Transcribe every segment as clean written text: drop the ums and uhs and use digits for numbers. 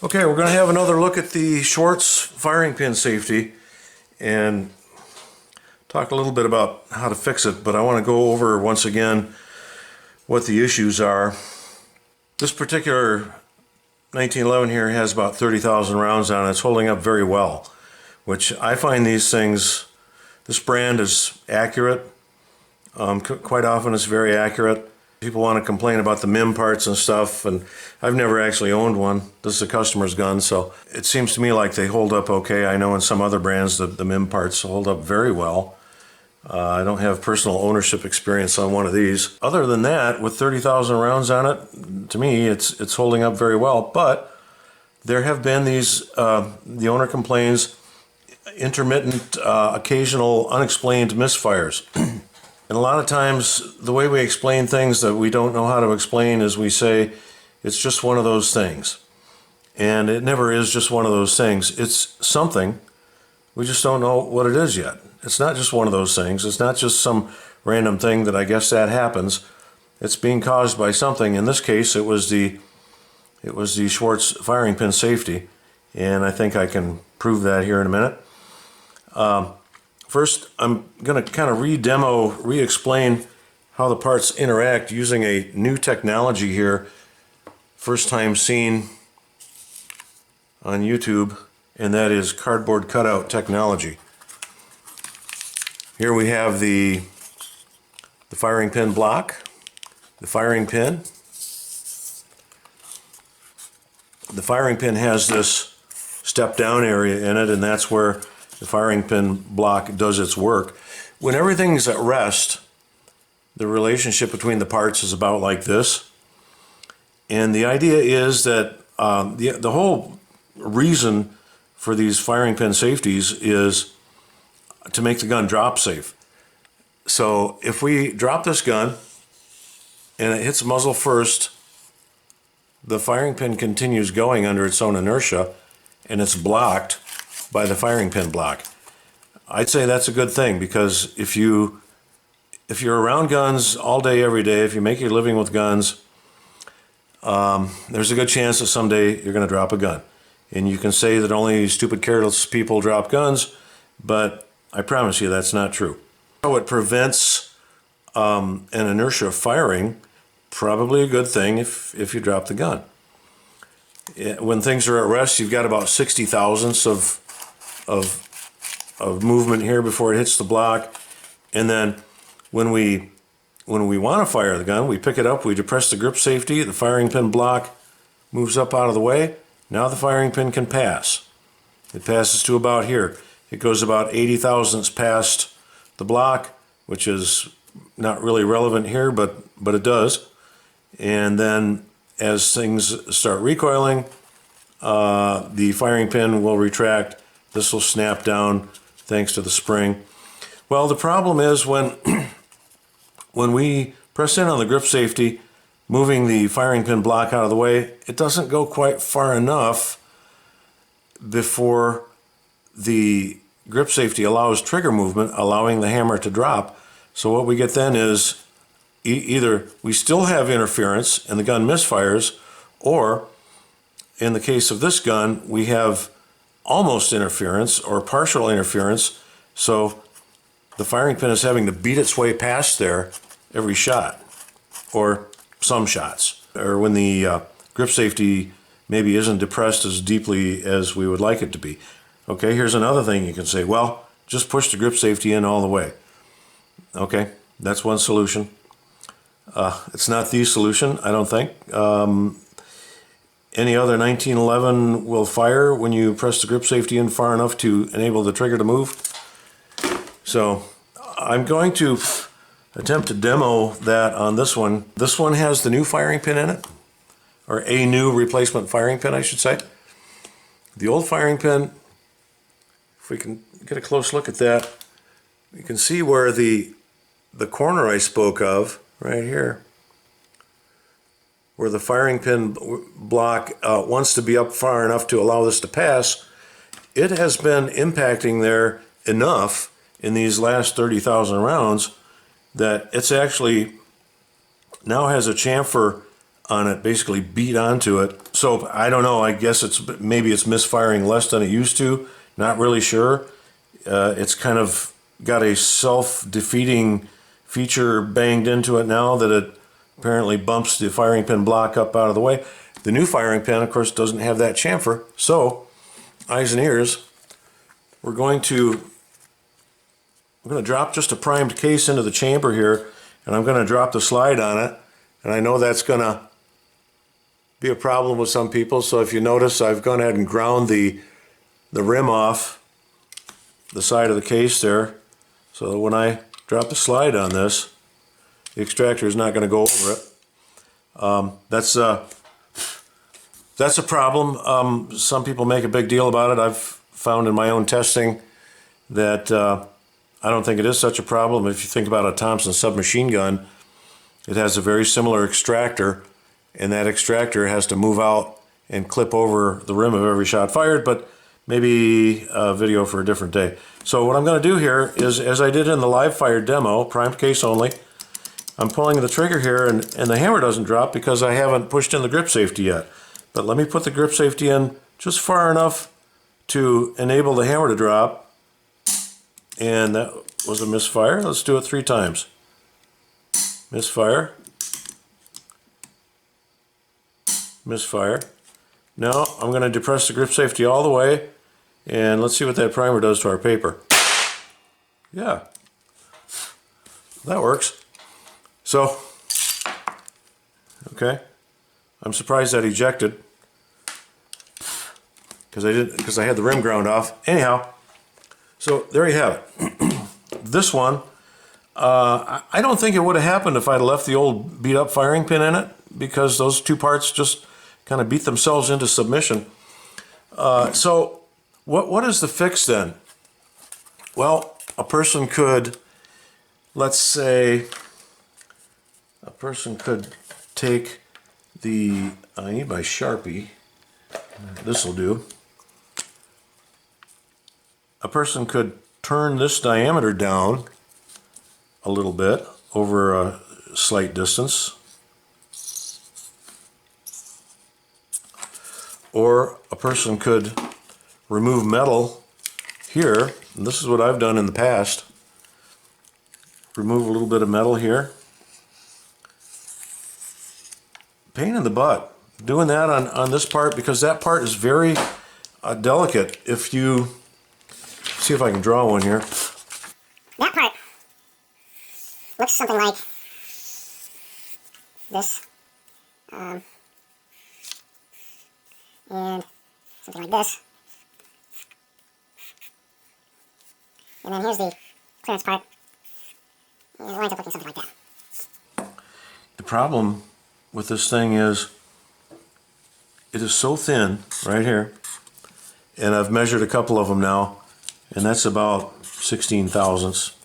Okay, we're going to have another look at the Swartz firing pin safety and talk a little bit about how to fix it, but I want to go over once again what the issues are. This particular 1911 here has about 30,000 rounds on it. It's holding up very well, which I find these things, this brand is accurate. Quite often it's very accurate. People want to complain about the MIM parts and stuff, and I've never actually owned one. This is a customer's gun, so it seems to me like they hold up okay. I know in some other brands the MIM parts hold up very well. I don't have personal ownership experience on one of these. Other than that, with 30,000 rounds on it, to me it's holding up very well, but there have been these, the owner complains, intermittent, occasional unexplained misfires. And a lot of times, the way we explain things that we don't know how to explain is we say, it's just one of those things. And it never is just one of those things. It's something. We just don't know what it is yet. It's not just one of those things. It's not just some random thing that I guess that happens. It's being caused by something. In this case, it was the Swartz firing pin safety. And I think I can prove that here in a minute. First, I'm going to kind of re-explain how the parts interact using a new technology here, first time seen on YouTube, and that is cardboard cutout technology. Here we have the firing pin block, the firing pin. The firing pin has this step-down area in it, and that's where the firing pin block does its work. When everything's at rest, the relationship between the parts is about like this. And the idea is that the whole reason for these firing pin safeties is to make the gun drop safe. So if we drop this gun and it hits muzzle first, the firing pin continues going under its own inertia and it's blocked by the firing pin block. I'd say that's a good thing, because if you're around guns all day, every day, if you make your living with guns, there's a good chance that someday you're going to drop a gun. And you can say that only stupid, careless people drop guns, but I promise you that's not true. How it prevents an inertia of firing, probably a good thing if you drop the gun. When things are at rest, you've got about 60 thousandths of movement here before it hits the block, and then when we want to fire the gun, we pick it up, we depress the grip safety, the firing pin block moves up out of the way. Now the firing pin can pass. It passes to about here. It goes about 80 thousandths past the block, which is not really relevant here, but it does. And then as things start recoiling, the firing pin will retract. This will snap down thanks to the spring. Well, the problem is when we press in on the grip safety, moving the firing pin block out of the way, it doesn't go quite far enough before the grip safety allows trigger movement, allowing the hammer to drop. So what we get then is either we still have interference and the gun misfires, or in the case of this gun, we have almost interference or partial interference, so the firing pin is having to beat its way past there every shot, or some shots, or when the grip safety maybe isn't depressed as deeply as we would like it to be. Okay, here's another thing you can say, well, just push the grip safety in all the way. Okay, that's one solution. It's not the solution, I don't think. Any other 1911 will fire when you press the grip safety in far enough to enable the trigger to move. So I'm going to attempt to demo that on this one. This one has the new firing pin in it, or a new replacement firing pin, I should say. The old firing pin, if we can get a close look at that, you can see where the corner I spoke of, right here, where the firing pin block wants to be up far enough to allow this to pass, it has been impacting there enough in these last 30,000 rounds that it's actually now has a chamfer on it, basically beat onto it. So I don't know, I guess maybe it's misfiring less than it used to. Not really sure. It's kind of got a self-defeating feature banged into it now that it apparently bumps the firing pin block up out of the way. The new firing pin, of course, doesn't have that chamfer. So, eyes and ears, we're going to drop just a primed case into the chamber here, and I'm going to drop the slide on it. And I know that's going to be a problem with some people. So if you notice, I've gone ahead and ground the rim off the side of the case there. So when I drop the slide on this, the extractor is not going to go over it. That's a problem. Some people make a big deal about it. I've found in my own testing that I don't think it is such a problem. If you think about a Thompson submachine gun, it has a very similar extractor, and that extractor has to move out and clip over the rim of every shot fired, but maybe a video for a different day. So what I'm going to do here is, as I did in the live fire demo, primed case only, I'm pulling the trigger here, and the hammer doesn't drop because I haven't pushed in the grip safety yet. But let me put the grip safety in just far enough to enable the hammer to drop. And that was a misfire. Let's do it 3 times. Misfire. Misfire. Now I'm going to depress the grip safety all the way, and let's see what that primer does to our paper. Yeah, that works. So, okay, I'm surprised that ejected because I had the rim ground off. Anyhow, so there you have it. This one, I don't think it would have happened if I'd left the old beat up firing pin in it, because those two parts just kind of beat themselves into submission. So what is the fix then? Well, a person could, let's say, a person could take the, I need my Sharpie, this will do. A person could turn this diameter down a little bit over a slight distance. Or a person could remove metal here, and this is what I've done in the past. Remove a little bit of metal here. Pain in the butt doing that on this part, because that part is very delicate. If you see if I can draw one here. That part looks something like this. And something like this. And then here's the clearance part. And it winds up looking something like that. The problem with this thing is it is so thin right here, and I've measured a couple of them now, and that's about 16 thousandths.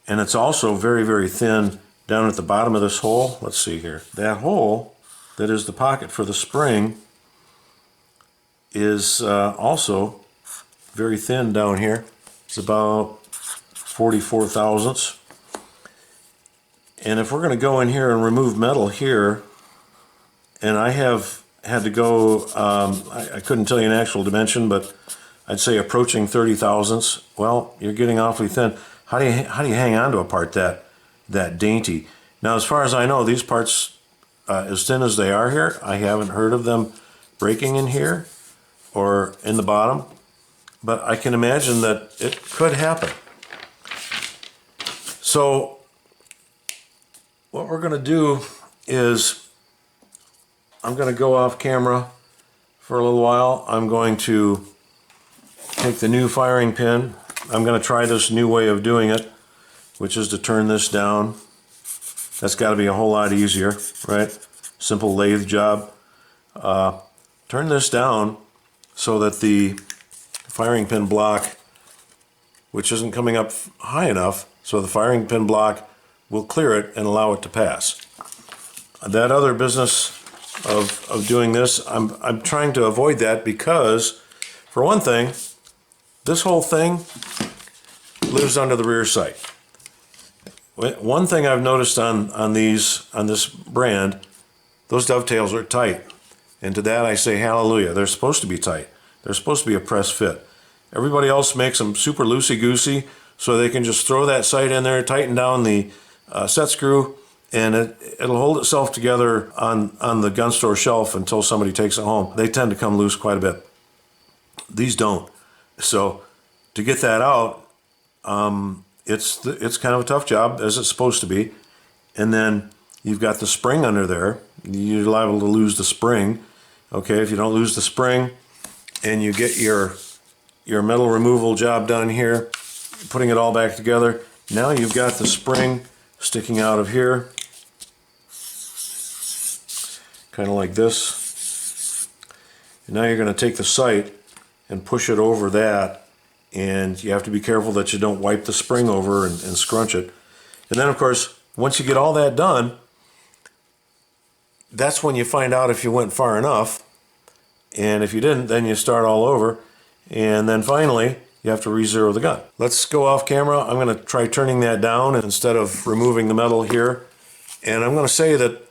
And it's also very, very thin down at the bottom of this hole. Let's see here. That hole that is the pocket for the spring is also very thin down here. It's about 44 thousandths. And if we're going to go in here and remove metal here, and I have had to go, I couldn't tell you an actual dimension, but I'd say approaching 30 thousandths. Well, you're getting awfully thin. How do you hang on to a part that dainty? Now, as far as I know, these parts, as thin as they are here, I haven't heard of them breaking in here or in the bottom, but I can imagine that it could happen. So what we're going to do is I'm going to go off camera for a little while. I'm going to take the new firing pin. I'm going to try this new way of doing it, which is to turn this down. That's got to be a whole lot easier, right? Simple lathe job. Turn this down so that the firing pin block, which isn't coming up high enough, so the firing pin block will clear it and allow it to pass. That other business of doing this, I'm trying to avoid that because, for one thing, this whole thing lives under the rear sight. One thing I've noticed on this brand those dovetails are tight. And to that I say hallelujah. They're supposed to be tight. They're supposed to be a press fit. Everybody else makes them super loosey-goosey so they can just throw that sight in there, tighten down the set screw, and it'll hold itself together on the gun store shelf until somebody takes it home. They tend to come loose quite a bit. These don't. So to get that out, it's kind of a tough job, as it's supposed to be. And then you've got the spring under there. You're liable to lose the spring. Okay, if you don't lose the spring and you get your metal removal job done here, putting it all back together, now you've got the spring sticking out of here, kind of like this. And now you're going to take the sight and push it over that, and you have to be careful that you don't wipe the spring over and scrunch it. And then of course, once you get all that done, that's when you find out if you went far enough, and if you didn't, then you start all over, and then finally you have to re-zero the gun. Let's go off camera. I'm going to try turning that down instead of removing the metal here, and I'm going to say that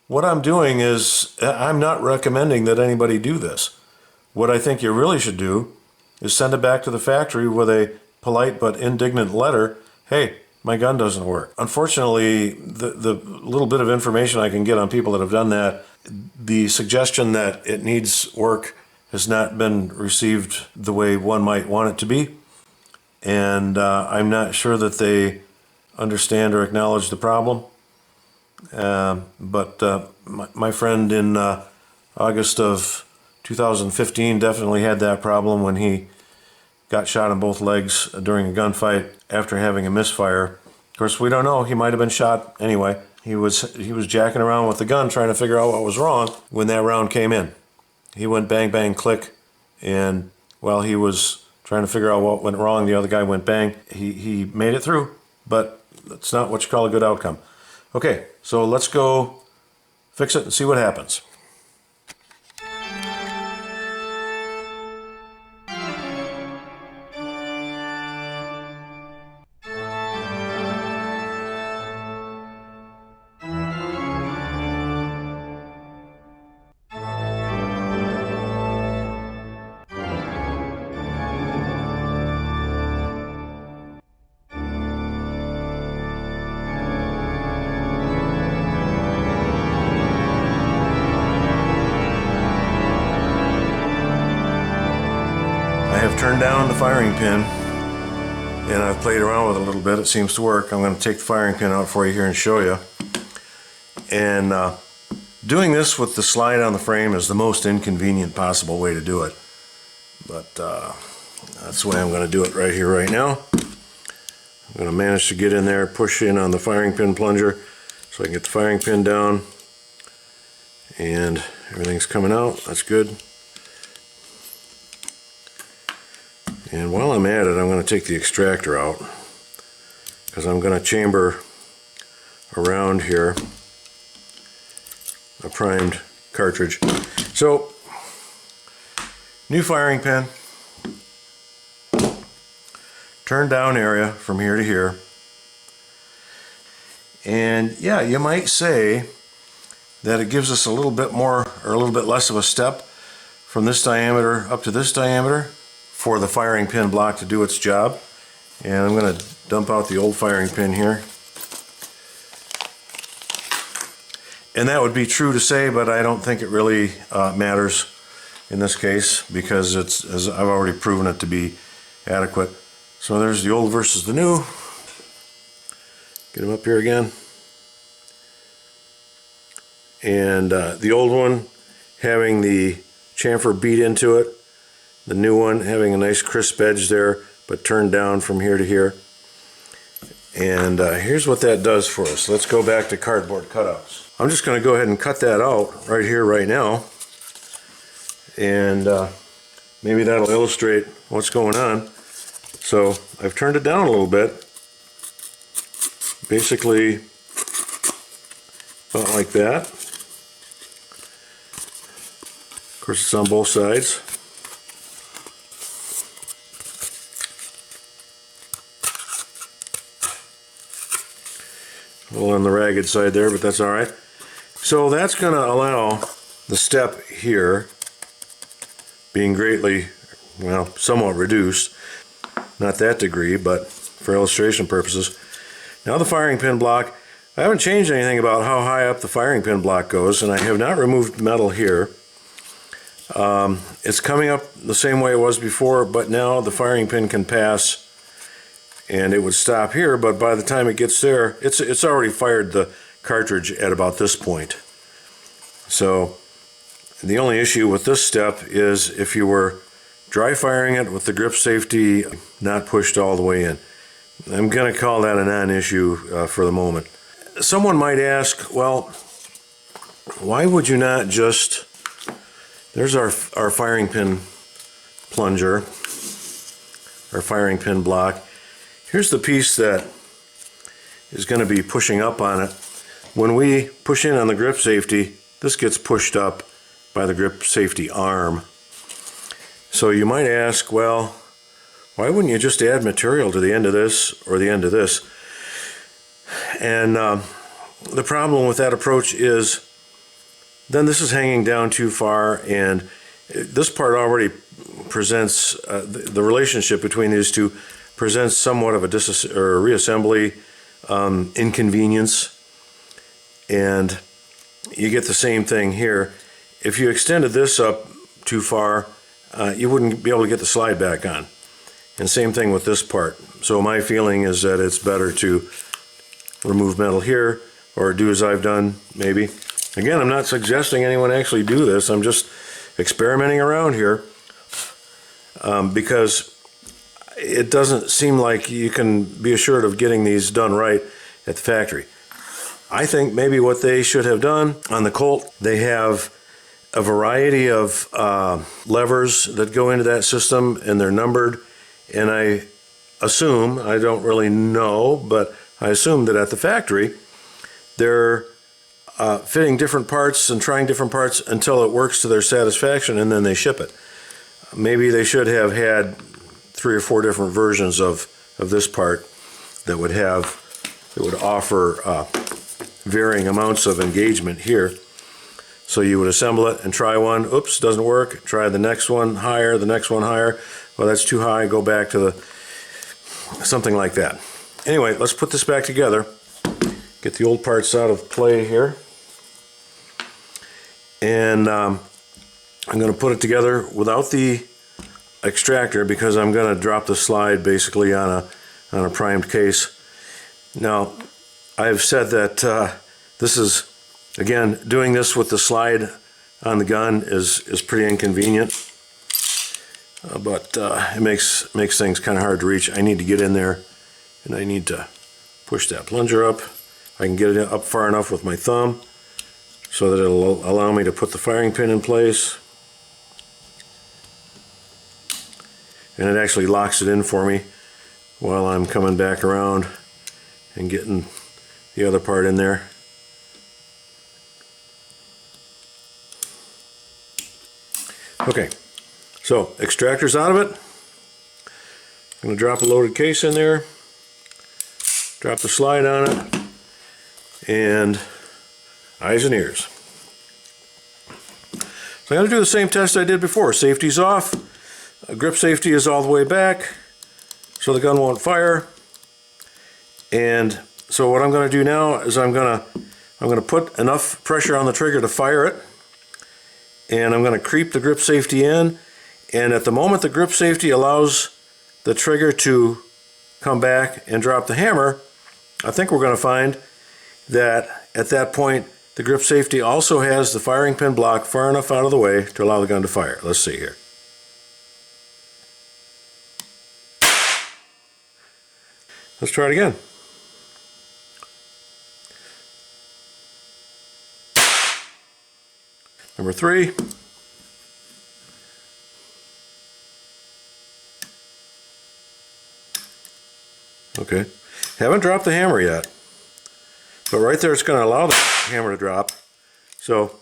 what I'm doing is, I'm not recommending that anybody do this. What I think you really should do is send it back to the factory with a polite but indignant letter. Hey, my gun doesn't work. Unfortunately, the little bit of information I can get on people that have done that, the suggestion that it needs work has not been received the way one might want it to be. And I'm not sure that they understand or acknowledge the problem. But my friend in August of 2015 definitely had that problem when he got shot in both legs during a gunfight after having a misfire. Of course, we don't know. He might have been shot anyway. He was jacking around with the gun trying to figure out what was wrong when that round came in. He went bang, bang, click, and while he was trying to figure out what went wrong, the other guy went bang. He made it through, but that's not what you call a good outcome. Okay, so let's go fix it and see what happens. I have turned down the firing pin and I've played around with it a little bit. It seems to work. I'm going to take the firing pin out for you here and show you. And doing this with the slide on the frame is the most inconvenient possible way to do it. But that's the way I'm going to do it right here, right now. I'm going to manage to get in there, push in on the firing pin plunger so I can get the firing pin down. And everything's coming out. That's good. And while I'm at it, I'm going to take the extractor out because I'm going to chamber around here a primed cartridge. So, new firing pin, turn down area from here to here. And yeah, you might say that it gives us a little bit more or a little bit less of a step from this diameter up to this diameter for the firing pin block to do its job. And I'm going to dump out the old firing pin here. And that would be true to say, but I don't think it really matters in this case because it's, as I've already proven it to be adequate. So there's the old versus the new. Get them up here again. And the old one having the chamfer beat into it. The new one having a nice crisp edge there, but turned down from here to here. And here's what that does for us. Let's go back to cardboard cutouts. I'm just going to go ahead and cut that out right here, right now. And maybe that'll illustrate what's going on. So I've turned it down a little bit. Basically, about like that. Of course, it's on both sides. A little on the ragged side there, but that's all right. So that's going to allow the step here being greatly, well, somewhat reduced. Not that degree, but for illustration purposes. Now the firing pin block, I haven't changed anything about how high up the firing pin block goes, and I have not removed metal here. It's coming up the same way it was before, but now the firing pin can pass and it would stop here, but by the time it gets there, it's already fired the cartridge at about this point. So the only issue with this step is if you were dry firing it with the grip safety not pushed all the way in. I'm going to call that a non-issue for the moment. Someone might ask, well, why would you not just, there's our firing pin plunger, our firing pin block. Here's the piece that is going to be pushing up on it. When we push in on the grip safety, this gets pushed up by the grip safety arm. So you might ask, well, why wouldn't you just add material to the end of this or the end of this? And the problem with that approach is then this is hanging down too far, and this part already presents the relationship between these two presents somewhat of a reassembly inconvenience, and you get the same thing here. If you extended this up too far, you wouldn't be able to get the slide back on. And same thing with this part. So my feeling is that it's better to remove metal here, or do as I've done, maybe. Again, I'm not suggesting anyone actually do this. I'm just experimenting around here because it doesn't seem like you can be assured of getting these done right at the factory. I think maybe what they should have done on the Colt, they have a variety of levers that go into that system, and they're numbered. And I assume, I don't really know, but I assume that at the factory, they're fitting different parts and trying different parts until it works to their satisfaction, and then they ship it. Maybe they should have had 3 or 4 different versions of this part that would offer varying amounts of engagement here. So you would assemble it and try one. Oops, doesn't work. Try the next one higher, the next one higher. Well, that's too high. Go back to something like that. Anyway, let's put this back together. Get the old parts out of play here. And I'm going to put it together without the extractor because I'm going to drop the slide basically on a primed case. Now, I've said that this is, again, doing this with the slide on the gun is pretty inconvenient, but it makes things kind of hard to reach. I need to get in there, and I need to push that plunger up. I can get it up far enough with my thumb so that it'll allow me to put the firing pin in place. And it actually locks it in for me while I'm coming back around and getting the other part in there. Okay, so extractor's out of it. I'm going to drop a loaded case in there, drop the slide on it, and eyes and ears. So I'm going to do the same test I did before. Safety's off, grip safety is all the way back, so the gun won't fire. And so what I'm going to do now is I'm going to put enough pressure on the trigger to fire it, and I'm going to creep the grip safety in, and at the moment the grip safety allows the trigger to come back and drop the hammer, I think we're going to find that at that point the grip safety also has the firing pin block far enough out of the way to allow the gun to fire. Let's see here. Let's try it again. Number 3. Okay. Haven't dropped the hammer yet. But right there it's going to allow the hammer to drop. So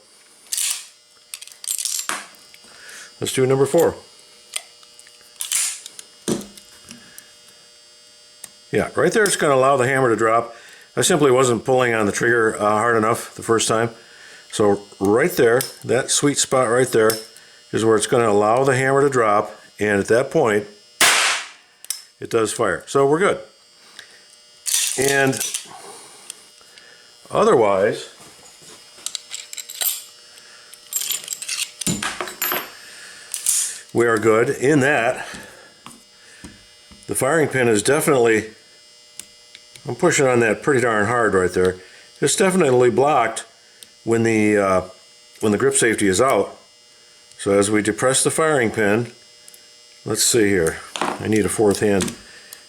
let's do number 4. Yeah, right there it's going to allow the hammer to drop. I simply wasn't pulling on the trigger hard enough the first time. So right there, that sweet spot right there is where it's going to allow the hammer to drop, and at that point it does fire. So we're good. And otherwise, we are good in that the firing pin is definitely, I'm pushing on that pretty darn hard right there. It's definitely blocked when the grip safety is out. So as we depress the firing pin, let's see here, I need a fourth hand.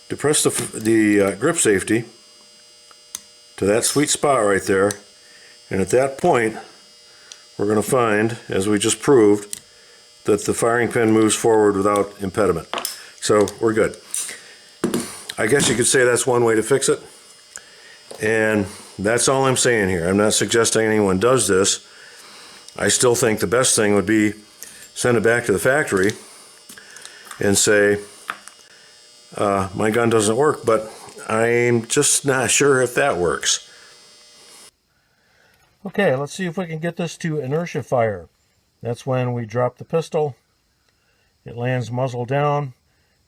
Depress the grip safety to that sweet spot right there, and at that point we're going to find, as we just proved, that the firing pin moves forward without impediment. So we're good. I guess you could say that's one way to fix it, and that's all I'm saying here. I'm not suggesting anyone does this. I still think the best thing would be send it back to the factory and say, my gun doesn't work, but I'm just not sure if that works. Okay, let's see if we can get this to inertia fire. That's when we drop the pistol, it lands muzzle down,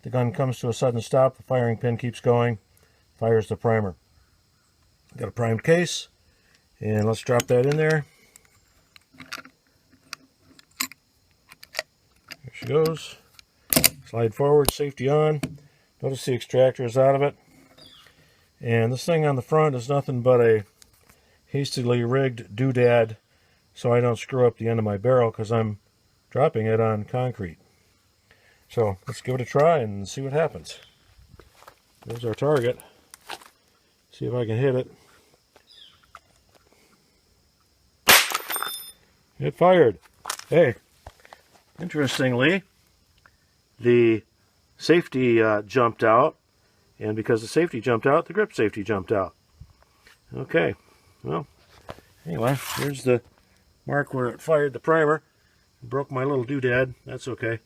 the gun comes to a sudden stop, the firing pin keeps going, fires the primer. Got a primed case, and let's drop that in there. There she goes. Slide forward, safety on. Notice the extractor is out of it. And this thing on the front is nothing but a hastily rigged doodad so I don't screw up the end of my barrel because I'm dropping it on concrete. So let's give it a try and see what happens. There's our target. See if I can hit it. It fired. Hey, interestingly, the safety jumped out, and because the safety jumped out, the grip safety jumped out. Okay, well, anyway, here's the mark where it fired the primer. Broke my little doodad. That's okay.